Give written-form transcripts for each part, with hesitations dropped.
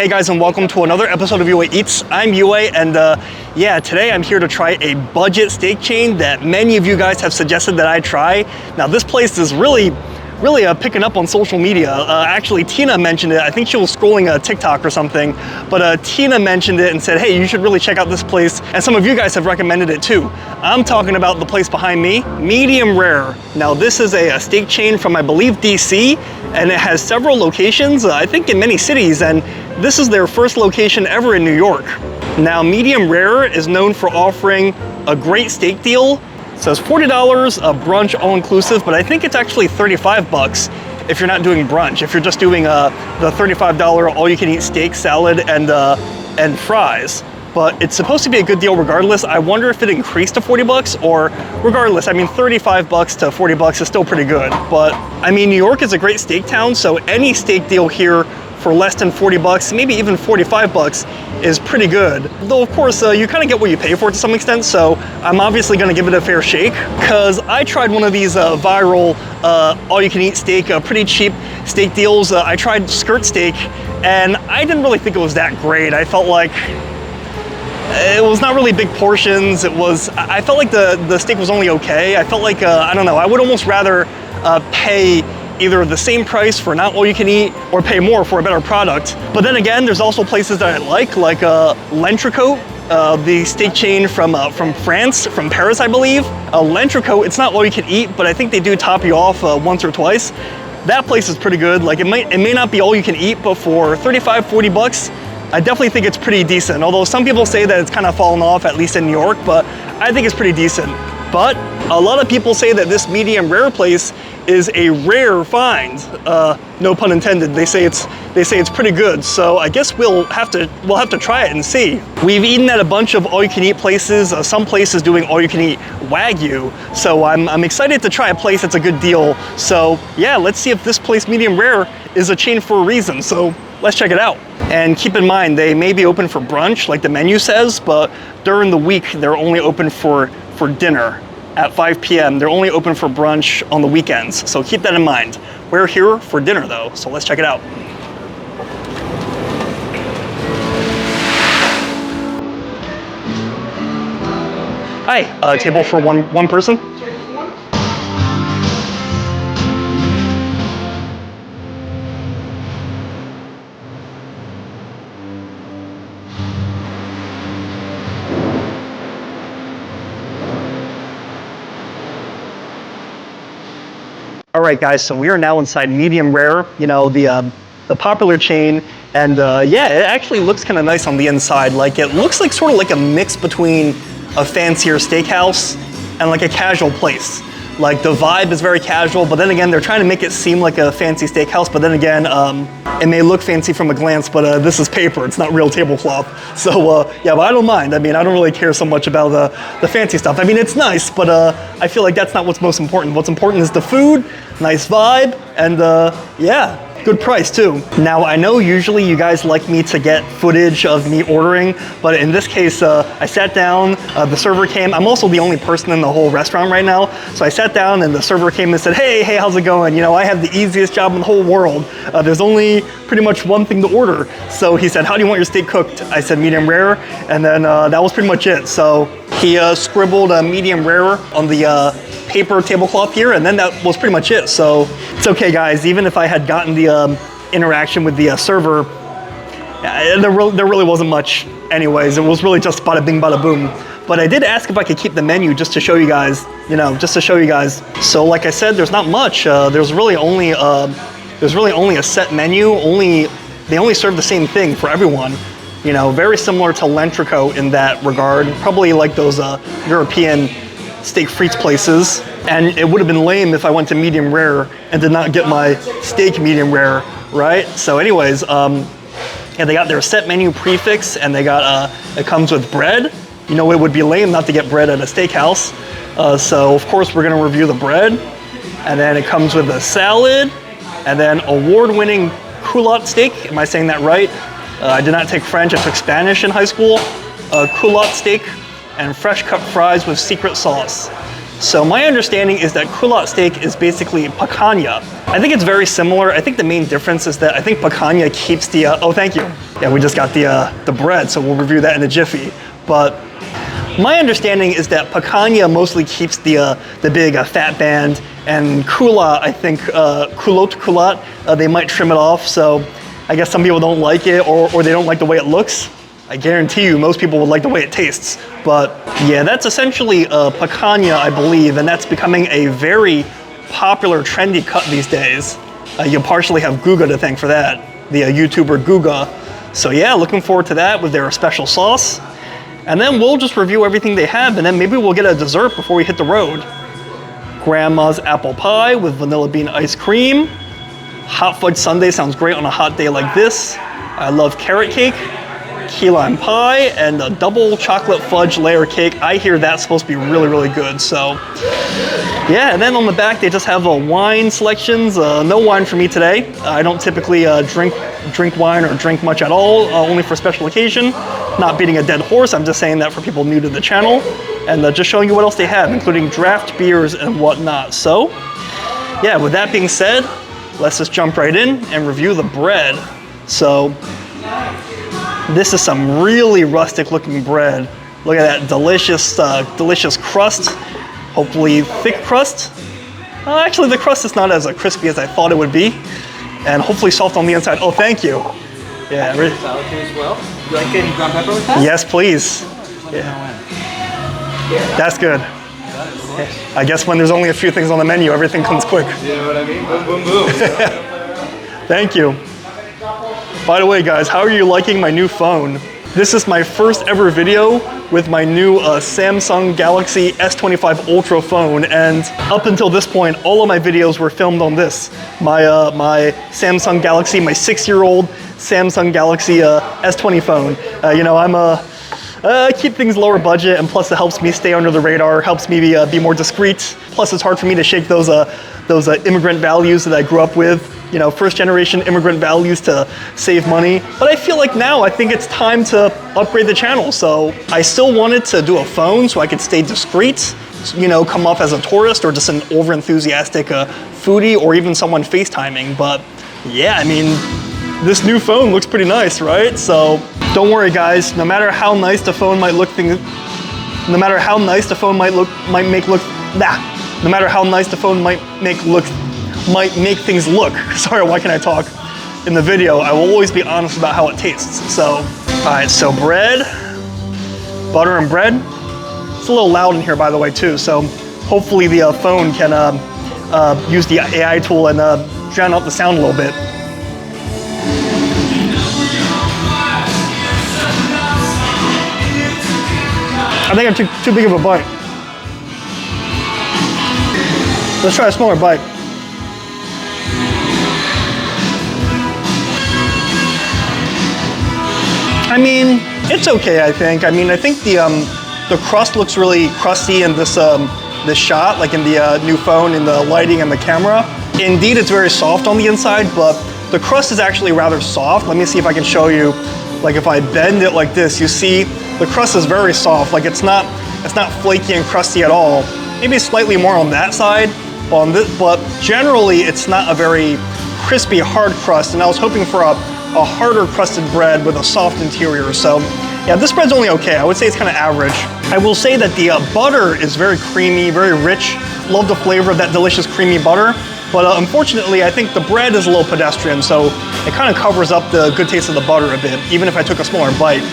Hey guys, and welcome to another episode of UA Eats. I'm UA, and yeah, today I'm here to try a budget steak chain that many of you guys have suggested that I try. Now this place is really picking up on social media. Actually, Tina mentioned it. I think she was scrolling a TikTok or something, but Tina mentioned it and said, hey, you should really check out this place. And some of you guys have recommended it too. I'm talking about the place behind me, Medium Rare. Now this is a steak chain from, I believe, DC, and it has several locations, I think in many cities, and this is their first location ever in New York. Now, Medium Rare is known for offering a great steak deal. It says $40 a brunch all-inclusive, but I think it's actually 35 bucks if you're not doing brunch. If you're just doing the $35 all-you-can-eat steak, salad, and fries. But it's supposed to be a good deal regardless. I wonder if it increased to 40 bucks or regardless. I mean, 35 bucks to 40 bucks is still pretty good. But I mean, New York is a great steak town, so any steak deal here for less than 40 bucks, maybe even 45 bucks is pretty good. Though of course, you kind of get what you pay for to some extent, so I'm obviously gonna give it a fair shake, because I tried one of these viral all-you-can-eat steak, pretty cheap steak deals. I tried skirt steak, and I didn't really think it was that great. I felt like it was not really big portions. I felt like the steak was only okay. I felt like, I don't know, I would almost rather pay either the same price for not all you can eat or pay more for a better product. But then again, there's also places that I like L'Entrecôte, the steak chain from France, from Paris, I believe. L'Entrecôte, it's not all you can eat, but I think they do top you off once or twice. That place is pretty good. Like it may not be all you can eat, but for 35, 40 bucks, I definitely think it's pretty decent. Although some people say that it's kind of fallen off, at least in New York, but I think it's pretty decent. But a lot of people say that this Medium Rare place is a rare find. No pun intended. They say it's pretty good. So I guess we'll have to try it and see. We've eaten at a bunch of all-you-can-eat places. Some places doing all-you-can-eat Wagyu. So I'm excited to try a place that's a good deal. So yeah, let's see if this place Medium Rare is a chain for a reason. So let's check it out. And keep in mind, they may be open for brunch, like the menu says, but during the week they're only open for dinner. At 5 p.m. They're only open for brunch on the weekends, so keep that in mind. We're here for dinner though, so let's check it out. Hi, table for one person? All right, guys, so we are now inside Medium Rare, you know, the popular chain, and yeah, it actually looks kind of nice on the inside. Like, it looks like sort of like a mix between a fancier steakhouse and like a casual place. Like, the vibe is very casual, but then again, they're trying to make it seem like a fancy steakhouse, but then again, it may look fancy from a glance, but this is paper, it's not real tablecloth. So yeah, but I don't mind. I mean, I don't really care so much about the fancy stuff. I mean, it's nice, but I feel like that's not what's most important. What's important is the food, nice vibe, and yeah. Good price too. Now, I know usually you guys like me to get footage of me ordering, but in this case, I sat down, the server came. I'm also the only person in the whole restaurant right now. So I sat down and the server came and said, hey, how's it going? You know, I have the easiest job in the whole world. There's only pretty much one thing to order. So he said, how do you want your steak cooked? I said medium rare, and then that was pretty much it. So he scribbled a medium rare on the paper tablecloth here, and then that was pretty much it. So it's okay, guys. Even if I had gotten the interaction with the server, there really wasn't much anyways. It was really just bada bing, bada boom. But I did ask if I could keep the menu just to show you guys, you know, just to show you guys. So like I said, there's not much. There's really only a set menu. They only serve the same thing for everyone. You know, very similar to L'Entrecôte in that regard. Probably like those European steak frites places. And it would have been lame if I went to medium rare and did not get my steak medium rare, right? So anyways, yeah, they got their set menu prefix, and they got, it comes with bread. You know, it would be lame not to get bread at a steakhouse. So of course we're gonna review the bread. And then it comes with a salad, and then award-winning culotte steak. Am I saying that right? I did not take French, I took Spanish in high school. Culotte steak and fresh cut fries with secret sauce. So my understanding is that croulotte steak is basically picanha. I think it's very similar. I think the main difference is that I think picanha keeps the, oh, thank you. Yeah, we just got the bread, so we'll review that in a jiffy. But my understanding is that picanha mostly keeps the big fat band, and croulotte, I think, croulotte, they might trim it off. So I guess some people don't like it, or they don't like the way it looks. I guarantee you most people would like the way it tastes. But yeah, that's essentially picanha, I believe, and that's becoming a very popular, trendy cut these days. You partially have Guga to thank for that, the YouTuber Guga. So yeah, looking forward to that with their special sauce. And then we'll just review everything they have, and then maybe we'll get a dessert before we hit the road. Grandma's apple pie with vanilla bean ice cream. Hot fudge sundae sounds great on a hot day like this. I love carrot cake. Key lime pie, and a double chocolate fudge layer cake. I hear that's supposed to be really, really good. So yeah, and then on the back they just have wine selections. No wine for me today. I don't typically drink wine or drink much at all, only for special occasion. Not beating a dead horse, I'm just saying that for people new to the channel, and just showing you what else they have, including draft beers and whatnot. So yeah, with that being said, let's just jump right in and review the bread. So this is some really rustic looking bread. Look at that delicious, delicious crust. Hopefully thick crust. Actually, the crust is not as crispy as I thought it would be. And hopefully soft on the inside. Oh, thank you. Yeah. Salad as well. You like any ground pepper with that? Yes, please. Yeah. That's good. I guess when there's only a few things on the menu, everything comes quick. You know what I mean? Boom, boom, boom. Thank you. By the way, guys, how are you liking my new phone? This is my first ever video with my new Samsung Galaxy S25 Ultra phone, and up until this point, all of my videos were filmed on this. My Samsung Galaxy, my 6-year-old Samsung Galaxy S20 phone. You know, I keep things lower budget, and plus it helps me stay under the radar, helps me be more discreet. Plus it's hard for me to shake those immigrant values that I grew up with. You know, first generation immigrant values to save money. But I feel like now I think it's time to upgrade the channel. So I still wanted to do a phone so I could stay discreet, you know, come off as a tourist or just an over-enthusiastic foodie or even someone FaceTiming. But yeah, I mean, this new phone looks pretty nice, right? So don't worry, guys, no matter how nice the phone might look, no matter how nice the phone might make things look. Sorry, why can't I talk? In the video, I will always be honest about how it tastes. So, all right, so bread, butter and bread. It's a little loud in here, by the way, too. So hopefully the phone can use the AI tool and drown out the sound a little bit. I think I took too big of a bite. Let's try a smaller bite. I mean, it's okay, I think. I mean, I think the crust looks really crusty in this shot, like in the new phone, in the lighting and the camera. Indeed, it's very soft on the inside, but the crust is actually rather soft. Let me see if I can show you. Like if I bend it like this, you see the crust is very soft. Like it's not flaky and crusty at all. Maybe slightly more on that side, but generally it's not a very crispy, hard crust. And I was hoping for a harder crusted bread with a soft interior. So yeah, this bread's only okay. I would say it's kind of average. I will say that the butter is very creamy, very rich. Love the flavor of that delicious creamy butter. But unfortunately, I think the bread is a little pedestrian, so it kind of covers up the good taste of the butter a bit, even if I took a smaller bite.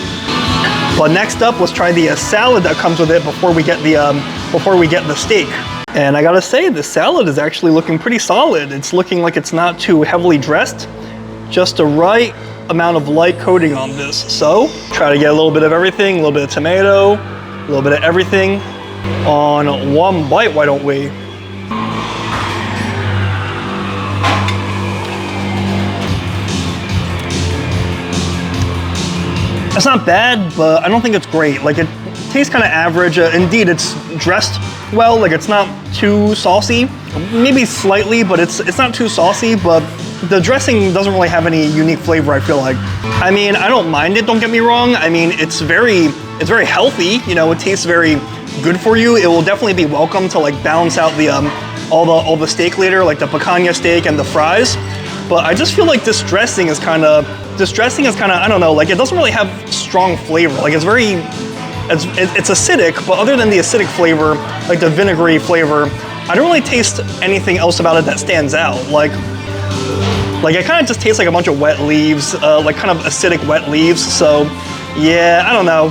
But next up, let's try the salad that comes with it before we get the steak. And I gotta say, the salad is actually looking pretty solid. It's looking like it's not too heavily dressed, just the right amount of light coating on this. So try to get a little bit of everything, a little bit of tomato, a little bit of everything on one bite, why don't we? It's not bad, but I don't think it's great. Like, it tastes kind of average. Indeed, it's dressed well. Like, it's not too saucy. Maybe slightly, but it's not too saucy. But the dressing doesn't really have any unique flavor, I feel like. I mean, I don't mind it, don't get me wrong. I mean, it's very healthy. You know, it tastes very good for you. It will definitely be welcome to like balance out the all the steak later, like the picanha steak and the fries. But I just feel like this dressing is kind of, I don't know, like it doesn't really have strong flavor. Like it's acidic, but other than the acidic flavor, like the vinegary flavor, I don't really taste anything else about it that stands out. Like it kind of just tastes like a bunch of wet leaves, like kind of acidic wet leaves. So yeah, I don't know.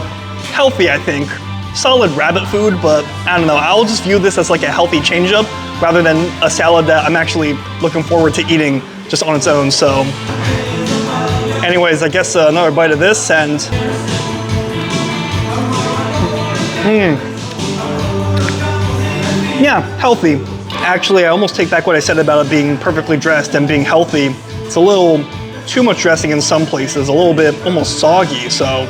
Healthy, I think. Solid rabbit food, but I don't know. I'll just view this as like a healthy change-up rather than a salad that I'm actually looking forward to eating just on its own. So anyways, I guess another bite of this, and yeah, healthy. Actually, I almost take back what I said about it being perfectly dressed and being healthy. It's a little too much dressing in some places, a little bit almost soggy. So,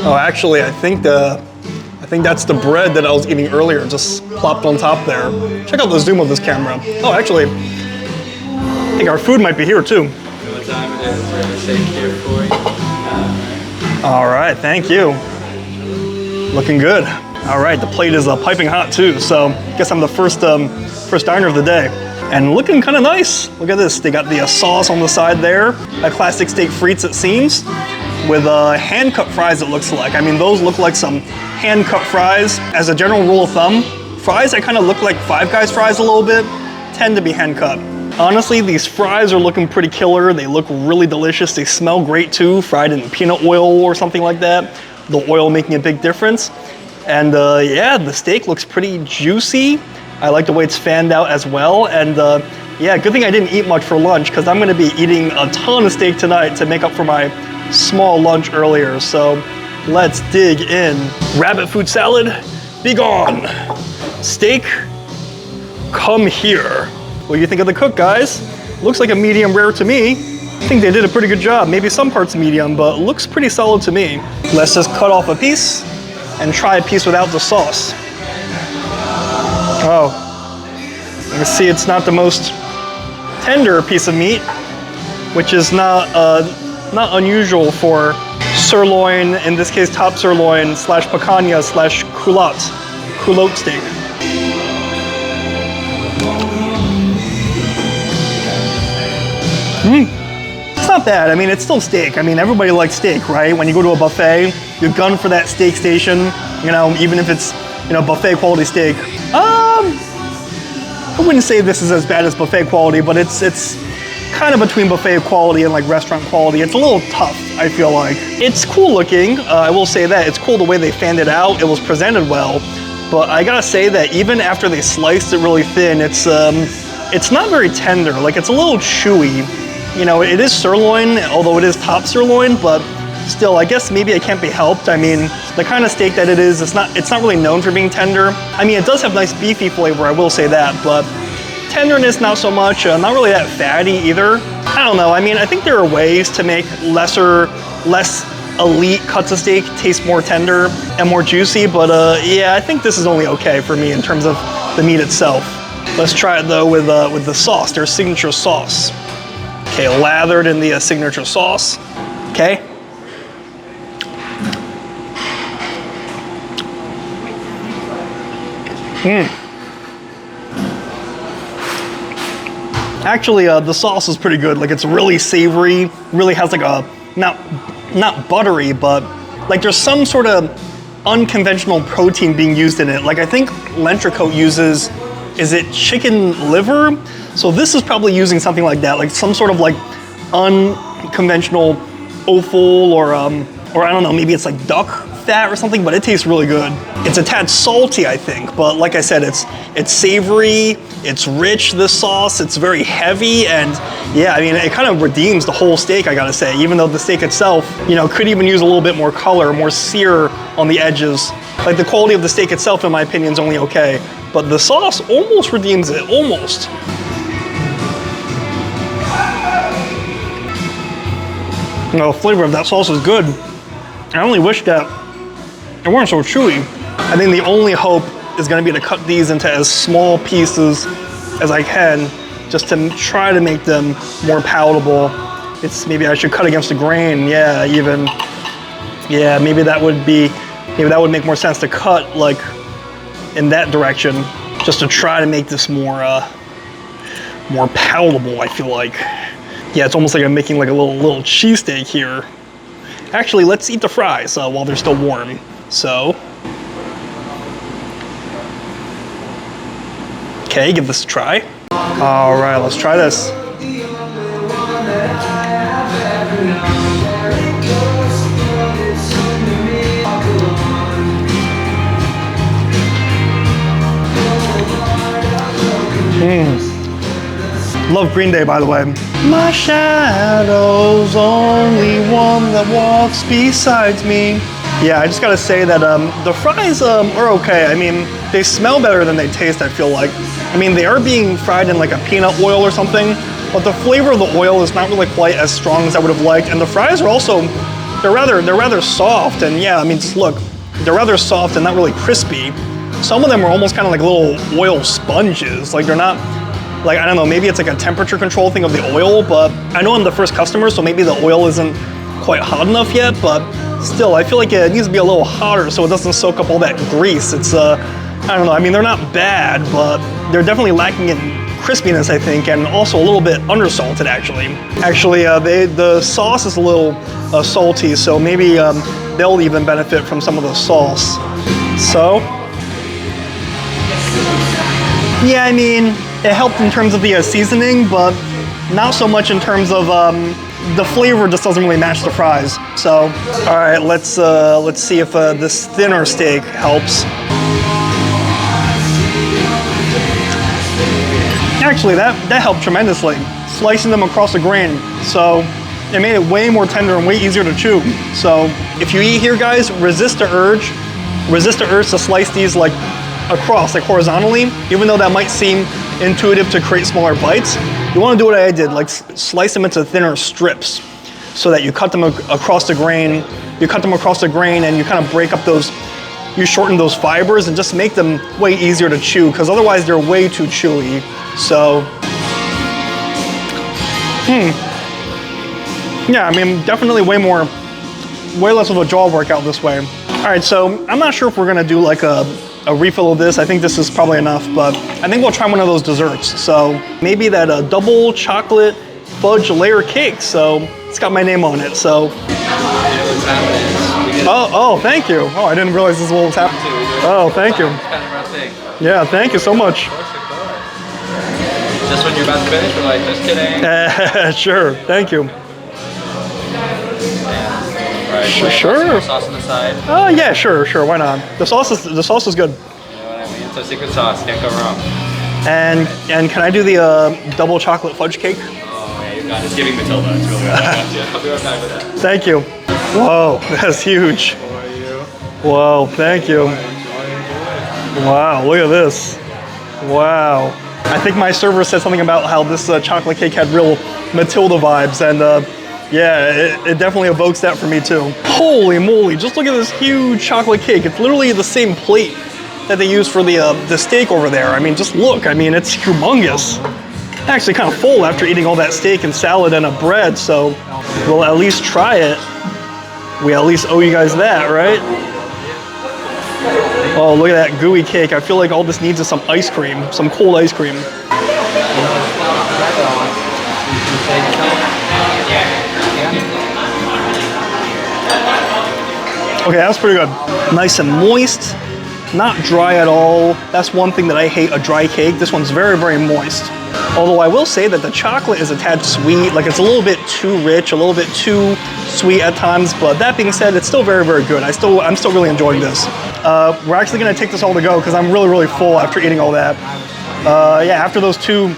oh, actually, I think that's the bread that I was eating earlier, just plopped on top there. Check out the zoom of this camera. Oh, actually, I think our food might be here too. What time it is? We have a steak here for you. All right, thank you. Looking good. All right, the plate is piping hot too, so I guess I'm the first diner of the day. And looking kind of nice. Look at this, they got the sauce on the side there, a classic steak frites it seems, with hand-cut fries it looks like. I mean, those look like some hand-cut fries. As a general rule of thumb, fries that kind of look like Five Guys fries a little bit tend to be hand-cut. Honestly, these fries are looking pretty killer. They look really delicious. They smell great too, fried in peanut oil or something like that. The oil making a big difference. And yeah, the steak looks pretty juicy. I like the way it's fanned out as well. And yeah, good thing I didn't eat much for lunch because I'm gonna be eating a ton of steak tonight to make up for my small lunch earlier. So let's dig in. Rabbit food salad, be gone. Steak, come here. What do you think of the cook, guys? Looks like a medium rare to me. I think they did a pretty good job. Maybe some parts medium, but looks pretty solid to me. Let's just cut off a piece and try a piece without the sauce. Oh, you can see it's not the most tender piece of meat, which is not unusual for sirloin, in this case top sirloin slash picanha slash culotte steak. It's not bad. I mean, it's still steak. I mean, everybody likes steak, right? When you go to a buffet, you gun for that steak station, you know, even if it's, you know, buffet quality steak. I wouldn't say this is as bad as buffet quality, but it's kind of between buffet quality and like restaurant quality. It's a little tough, I feel like. It's cool looking, I will say that. It's cool the way they fanned it out. It was presented well, but I gotta say that even after they sliced it really thin, it's not very tender. Like, it's a little chewy. You know, it is sirloin, although it is top sirloin, but still, I guess maybe it can't be helped. I mean, the kind of steak that it is, it's not really known for being tender. I mean, it does have nice beefy flavor, I will say that, but tenderness, not so much. Not really that fatty either. I don't know. I mean, I think there are ways to make less elite cuts of steak taste more tender and more juicy, but yeah, I think this is only okay for me in terms of the meat itself. Let's try it though with the sauce, their signature sauce. Okay, lathered in the signature sauce. Okay. Actually, the sauce is pretty good. Like, it's really savory, really has like a, not buttery, but like there's some sort of unconventional protein being used in it. Like, I think L'Entrecôte uses, is it chicken liver? So this is probably using something like that, like some sort of like unconventional offal or I don't know, maybe it's like duck fat or something, but it tastes really good. It's a tad salty, I think, but like I said, it's savory, it's rich, this sauce, it's very heavy, and yeah, I mean, it kind of redeems the whole steak, I gotta say, even though the steak itself, you know, could even use a little bit more color, more sear on the edges. Like, the quality of the steak itself, in my opinion, is only okay, but the sauce almost redeems it, almost. You know, the flavor of that sauce is good. I only wish that it weren't so chewy. I think the only hope is gonna be to cut these into as small pieces as I can, just to try to make them more palatable. Maybe I should cut against the grain, yeah, even. Yeah, maybe that would make more sense to cut like in that direction, just to try to make this more more palatable, I feel like. Yeah, it's almost like I'm making like a little cheesesteak here. Actually, let's eat the fries while they're still warm. So, okay, give this a try. All right, let's try this. Love Green Day, by the way. My shadow's only one that walks beside me. Yeah, I just gotta say that the fries are okay. I mean, they smell better than they taste, I feel like. I mean, they are being fried in like a peanut oil or something, but the flavor of the oil is not really quite as strong as I would have liked. And the fries are also, they're rather soft. And yeah, I mean, just look, they're rather soft and not really crispy. Some of them are almost kind of like little oil sponges. Like they're not, like, I don't know, maybe it's like a temperature control thing of the oil, but I know I'm the first customer, so maybe the oil isn't quite hot enough yet, but still, I feel like it needs to be a little hotter so it doesn't soak up all that grease. It's, I don't know, I mean, they're not bad, but they're definitely lacking in crispiness, I think, and also a little bit undersalted, actually. Actually, the sauce is a little salty, so maybe they'll even benefit from some of the sauce. So, yeah, I mean, it helped in terms of the seasoning, but not so much in terms of the flavor. Just doesn't really match the fries. So, all right, let's see if this thinner steak helps. Actually, that helped tremendously. Slicing them across the grain, so it made it way more tender and way easier to chew. So, if you eat here, guys, resist the urge to slice these like across, like horizontally, even though that might seem intuitive to create smaller bites. You want to do what I did, like slice them into thinner strips so that you cut them across the grain. You cut them across the grain and you kind of break up those, you shorten those fibers and just make them way easier to chew, because otherwise they're way too chewy. So, yeah, I mean, definitely way less of a jaw workout this way. All right, so I'm not sure if we're gonna do like a refill of this. I think this is probably enough, but I think we'll try one of those desserts. So maybe that double chocolate fudge layer cake. So it's got my name on it. So. Oh, thank you. Oh, I didn't realize this is what was happening. Oh, thank you. Yeah, thank you so much. Just when you're about to finish, we're like, just kidding. Sure, thank you. Sure. Sauce on the side. Oh yeah, sure. Why not? The sauce is good. You know what I mean? It's a secret sauce. Can't go wrong. And can I do the double chocolate fudge cake? Oh yeah, you got it. It's giving Matilda. It's really good. I'll be right back with that. Thank you. Whoa, that's huge. How are you? Whoa, thank you. Enjoy. Wow, look at this. Wow. I think my server said something about how this chocolate cake had real Matilda vibes, and yeah, it definitely evokes that for me too. Holy moly, just look at this huge chocolate cake. It's literally the same plate that they use for the steak over there. I mean, just look, I mean, it's humongous. Actually kind of full after eating all that steak and salad and a bread, so we'll at least try it. We at least owe you guys that, right? Oh, look at that gooey cake. I feel like all this needs is some ice cream, some cold ice cream. Okay, that's pretty good. Nice and moist, not dry at all. That's one thing that I hate, a dry cake. This one's very, very moist. Although I will say that the chocolate is a tad sweet, like it's a little bit too rich, a little bit too sweet at times, but that being said, it's still very, very good. I'm still really enjoying this. We're actually gonna take this all to go because I'm really, really full after eating all that. Yeah, after those 2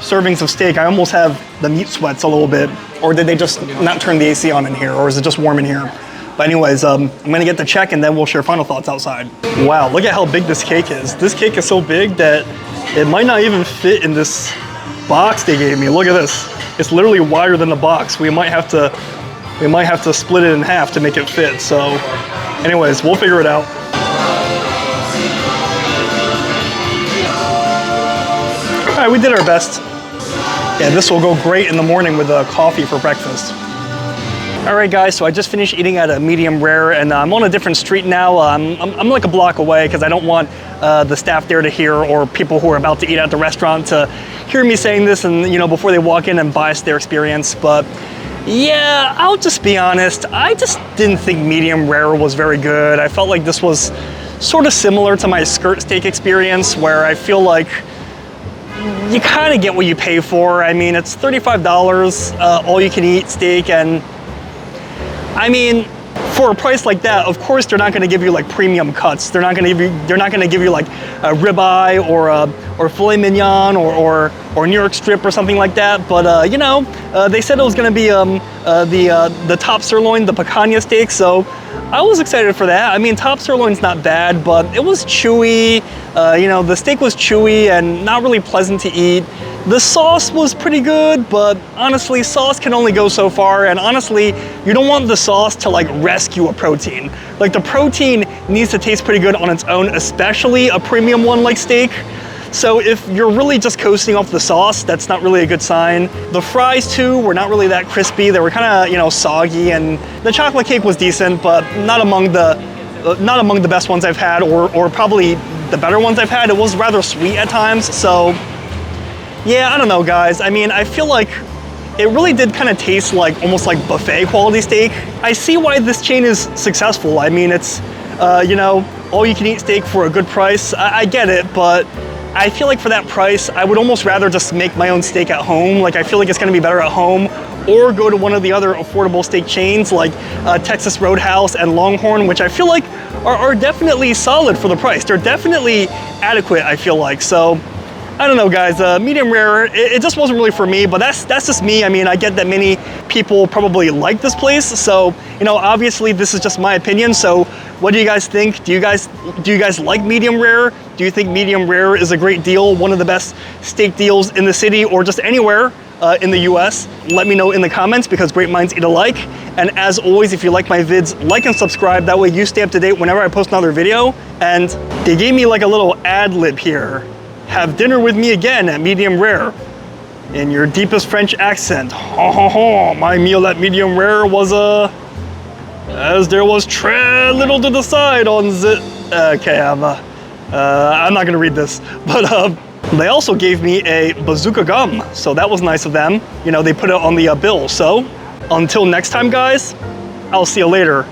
servings of steak, I almost have the meat sweats a little bit. Or did they just not turn the AC on in here, or is it just warm in here? But anyways, I'm gonna get the check and then we'll share final thoughts outside. Wow, look at how big this cake is. This cake is so big that it might not even fit in this box they gave me. Look at this. It's literally wider than the box. We might have to split it in half to make it fit. So anyways, we'll figure it out. All right, we did our best. Yeah, this will go great in the morning with coffee for breakfast. All right, guys, so I just finished eating at a medium rare, and I'm on a different street now. I'm like a block away because I don't want the staff there to hear, or people who are about to eat at the restaurant to hear me saying this and, you know, before they walk in and bias their experience. But yeah, I'll just be honest, I just didn't think medium rare was very good. I felt like this was sort of similar to my skirt steak experience, where I feel like you kind of get what you pay for. I mean, it's $35 all you can eat steak, and I mean, for a price like that, of course they're not going to give you like premium cuts. They're not going to give you like a ribeye or filet mignon or New York strip or something like that. But you know, they said it was going to be the top sirloin, the picanha steak. So I was excited for that. I mean, top sirloin's not bad, but it was chewy. You know, the steak was chewy and not really pleasant to eat. The sauce was pretty good, but honestly, sauce can only go so far. And honestly, you don't want the sauce to like rescue a protein. Like, the protein needs to taste pretty good on its own, especially a premium one like steak. So if you're really just coasting off the sauce, that's not really a good sign. The fries too were not really that crispy. They were kind of, you know, soggy, and the chocolate cake was decent, but not among the best ones I've had, or probably the better ones I've had. It was rather sweet at times. So yeah, I don't know, guys. I mean, I feel like it really did kind of taste like almost like buffet quality steak. I see why this chain is successful. I mean, it's you know, all you can eat steak for a good price. I get it, but I feel like for that price, I would almost rather just make my own steak at home. Like, I feel like it's gonna be better at home, or go to one of the other affordable steak chains like Texas Roadhouse and Longhorn, which I feel like are definitely solid for the price. They're definitely adequate, I feel like. So I don't know, guys, medium rare, it just wasn't really for me, but that's just me. I mean, I get that many people probably like this place, so, you know, obviously this is just my opinion. So what do you guys think? Do you guys like medium rare? Do you think medium rare is a great deal, one of the best steak deals in the city or just anywhere in the US? Let me know in the comments, because great minds eat alike. And as always, if you like my vids, like and subscribe. That way you stay up to date whenever I post another video. And they gave me like a little ad lib here. Have dinner with me again at medium rare, in your deepest French accent. Ha ha ha, my meal at medium rare was as there was très little to decide on the, okay, I'm not gonna read this, but they also gave me a bazooka gum, so that was nice of them. You know, they put it on the bill. So until next time, guys, I'll see you later.